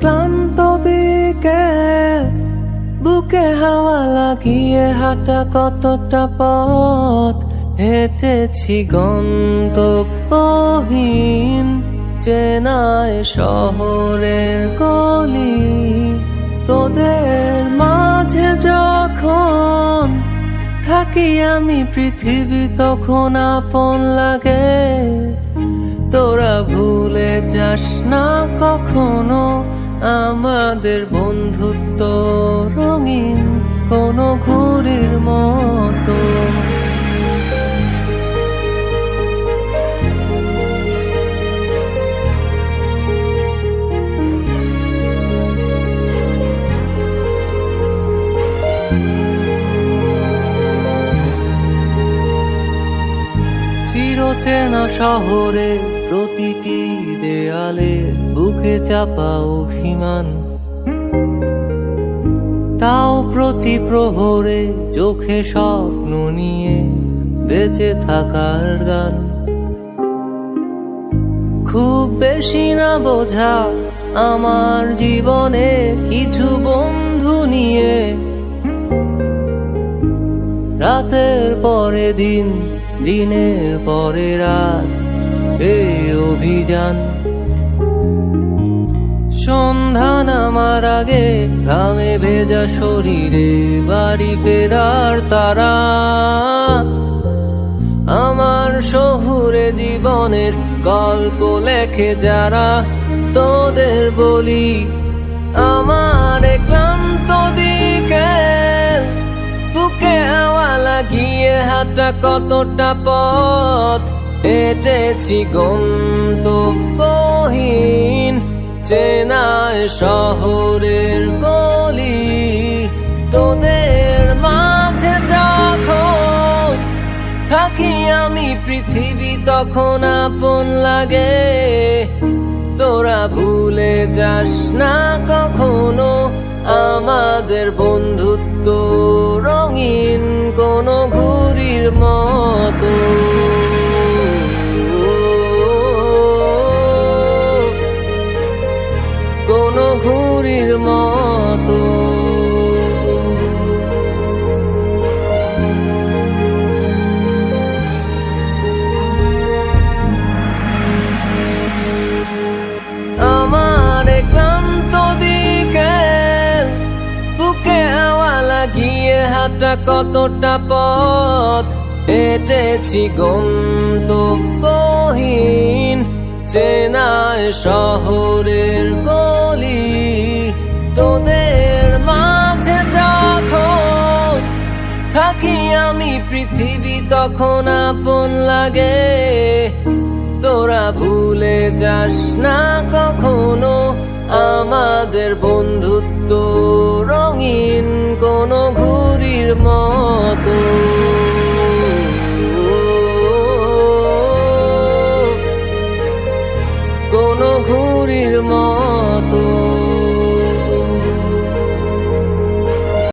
ক্লান্ত বিকেল, বুকে হাওয়া লাগিয়ে হাঁটা কতটা পথ হেঁটেছি গন্তব্যহীন চেনায় শহরের গলি। তোদের মাঝে যখন থাকি আমি পৃথিবী তখন আপন লাগে। তোরা ভুলে যাস না কখনো আমাদের বন্ধুত্ব রঙিন কোনো ঘুড়ির মতো। চিরচেনা শহরে প্রতিটি দেয়ালে বুকে চাপা অভিমান, তাও প্রতি প্রহরে চোখে স্বপ্ন নিয়ে বেঁচে থাকার গান। খুব বেশি না বোঝা আমার জীবনে কিছু বন্ধু নিয়ে, রাতের পরে দিন, দিনের পরে রাত এই অভিযান। সন্ধ্যা নামার আগে ঘামে ভেজা শরীরে বাড়ি ফেরার তারা। আমার শহুরে জীবনের গল্প লেখে যারা, তোদের বলি আমার ক্লান্ত বিকেল, বুকে হাওয়া লাগিয়ে হাঁটা কতটা পথ হেঁটেছি গন্তব্যহীন চেনায় শহরের গলি। তোদের মাঝে যখন থাকি আমি পৃথিবী তখন আপন লাগে। তোরা ভুলে যাস না কখনো আমাদের বন্ধুত্ব রঙিন কোনো ঘুড়ির মতো। কোনো ঘুড়ির মতো। আমার ক্লান্ত বিকেল, বুকে হাওয়া লাগিয়ে হাঁটা কতটা পথ হেঁটেছি গন্তব্যহীন চেনায় শহরের গলি। তোদের মাঝে যখন থাকি আমি পৃথিবী তখন আপন লাগে। তোরা ভুলে যাস না কখনো আমাদের বন্ধুত্ব রঙিন কোনো ঘুড়ির মতো।